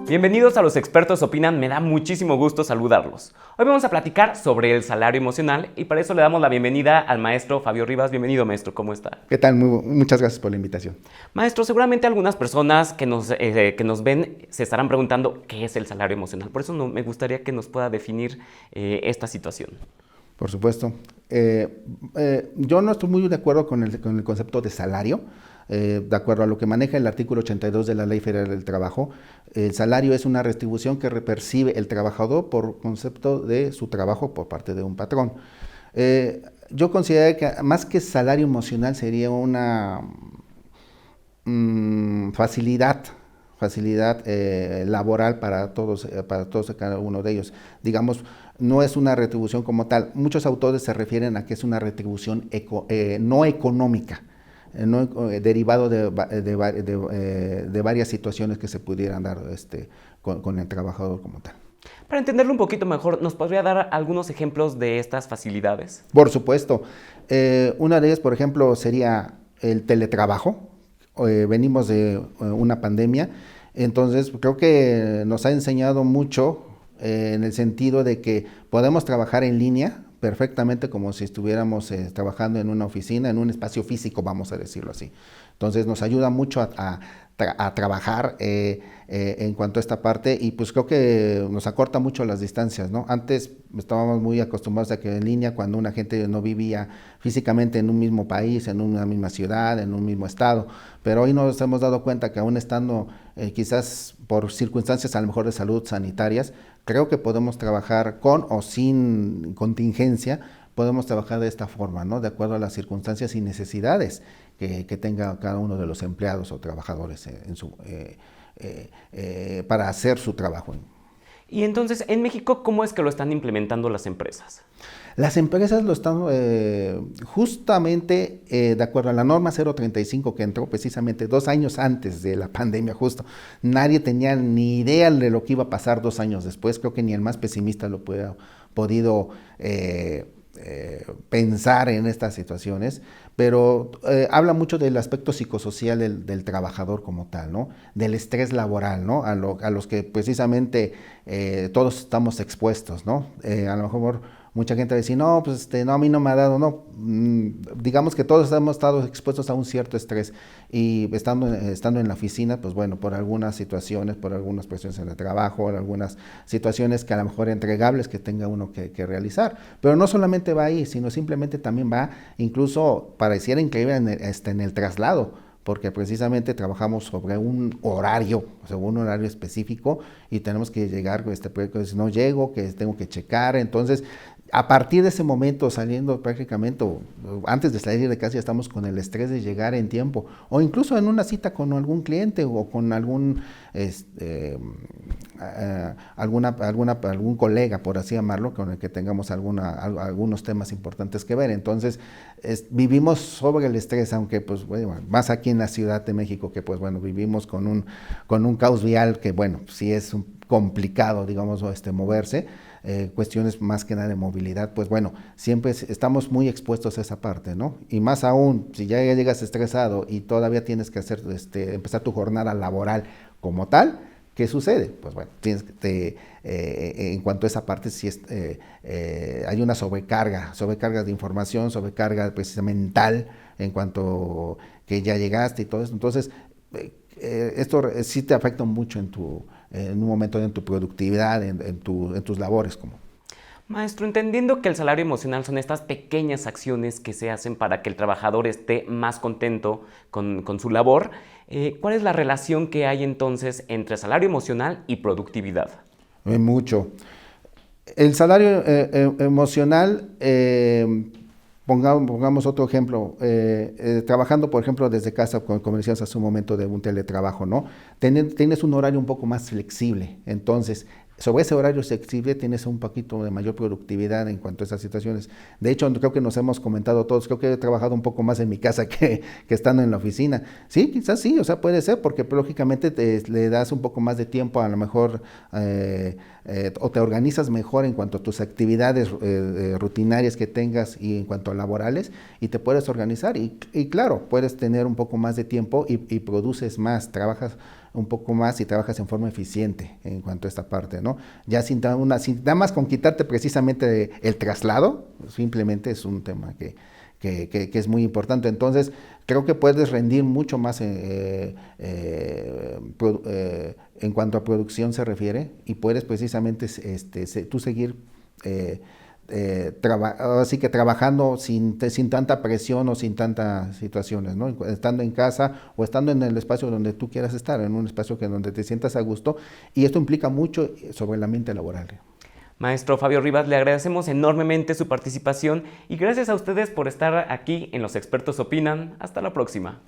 Bienvenidos a Los Expertos Opinan, me da muchísimo gusto saludarlos. Hoy vamos a platicar sobre el salario emocional y para eso le damos la bienvenida al maestro Fabio Rivas. Bienvenido, maestro, ¿cómo está? ¿Qué tal? Muchas gracias por la invitación. Maestro, seguramente algunas personas que nos ven se estarán preguntando qué es el salario emocional. Por eso me gustaría que nos pueda definir esta situación. Por supuesto. Yo no estoy muy de acuerdo con el concepto de salario. De acuerdo a lo que maneja el artículo 82 de la Ley Federal del Trabajo, el salario es una retribución que percibe el trabajador por concepto de su trabajo por parte de un patrón. Yo considero que más que salario emocional sería una facilidad laboral para todos y cada uno de ellos. Digamos, no es una retribución como tal. Muchos autores se refieren a que es una retribución no económica, derivado de varias situaciones que se pudieran dar con el trabajador como tal. Para entenderlo un poquito mejor, ¿nos podría dar algunos ejemplos de estas facilidades? Por supuesto. Una de ellas, por ejemplo, sería el teletrabajo. Venimos de una pandemia, entonces creo que nos ha enseñado mucho en el sentido de que podemos trabajar en línea perfectamente como si estuviéramos trabajando en una oficina, en un espacio físico, vamos a decirlo así. Entonces nos ayuda mucho a trabajar en cuanto a esta parte y pues creo que nos acorta mucho las distancias, ¿no? Antes estábamos muy acostumbrados a que en línea, cuando una gente no vivía físicamente en un mismo país, en una misma ciudad, en un mismo estado, pero hoy nos hemos dado cuenta que aún estando quizás por circunstancias a lo mejor de salud sanitarias, creo que podemos trabajar con o sin contingencia, podemos trabajar de esta forma, ¿no? De acuerdo a las circunstancias y necesidades que tenga cada uno de los empleados o trabajadores para hacer su trabajo. Y entonces, en México, ¿cómo es que lo están implementando las empresas? Las empresas lo están justamente de acuerdo a la norma 035 que entró precisamente 2 años antes de la pandemia justo. Nadie tenía ni idea de lo que iba a pasar 2 años después. Creo que ni el más pesimista lo hubiera podido pensar en estas situaciones, pero habla mucho del aspecto psicosocial del trabajador como tal, ¿no? Del estrés laboral, ¿no? A los que precisamente todos estamos expuestos, ¿no? A lo mejor mucha gente va a decir, no, pues no, a mí no me ha dado, no. Digamos que todos hemos estado expuestos a un cierto estrés y estando en la oficina, pues bueno, por algunas situaciones, por algunas cuestiones en el trabajo, por algunas situaciones que a lo mejor entregables que tenga uno que realizar. Pero no solamente va ahí, sino simplemente también va, incluso pareciera increíble en el traslado, porque precisamente trabajamos sobre un horario específico y tenemos que llegar, pues no llego, que tengo que checar, entonces a partir de ese momento saliendo prácticamente, antes de salir de casa ya estamos con el estrés de llegar en tiempo, o incluso en una cita con algún cliente o con algún colega, por así llamarlo, con el que tengamos algunos temas importantes que ver. Entonces vivimos sobre el estrés, aunque pues bueno, más aquí en la Ciudad de México, que pues bueno, vivimos con un caos vial que bueno, sí es complicado, digamos, moverse. Cuestiones más que nada de movilidad, pues bueno, siempre estamos muy expuestos a esa parte, ¿no? Y más aún, si ya llegas estresado y todavía tienes que empezar tu jornada laboral como tal, ¿qué sucede? Pues bueno, en cuanto a esa parte, sí hay una sobrecarga de información, sobrecarga precisamente mental, en cuanto que ya llegaste y todo eso. Entonces, esto sí te afecta mucho en un momento en tu productividad, en tus labores. Maestro, entendiendo que el salario emocional son estas pequeñas acciones que se hacen para que el trabajador esté más contento con su labor, ¿cuál es la relación que hay entonces entre salario emocional y productividad? Mucho. El salario emocional, pongamos otro ejemplo, trabajando por ejemplo desde casa, como decías hace un momento de un teletrabajo, ¿no? Tienes un horario un poco más flexible, entonces sobre ese horario flexible tienes un poquito de mayor productividad en cuanto a esas situaciones. De hecho, creo que nos hemos comentado todos, creo que he trabajado un poco más en mi casa que estando en la oficina. Sí, quizás sí, o sea, puede ser, porque lógicamente le das un poco más de tiempo, a lo mejor, o te organizas mejor en cuanto a tus actividades rutinarias que tengas y en cuanto a laborales, y te puedes organizar y claro, puedes tener un poco más de tiempo y produces más, trabajas un poco más y trabajas en forma eficiente en cuanto a esta parte, ¿no? Ya sin nada más con quitarte precisamente el traslado, simplemente es un tema que es muy importante. Entonces, creo que puedes rendir mucho más en cuanto a producción se refiere, y puedes precisamente tú seguir así que trabajando sin tanta presión o sin tantas situaciones, ¿no? Estando en casa o estando en el espacio donde tú quieras estar, en un espacio donde te sientas a gusto, y esto implica mucho sobre el ambiente laboral. Maestro Fabio Rivas, le agradecemos enormemente su participación y gracias a ustedes por estar aquí en Los Expertos Opinan. Hasta la próxima.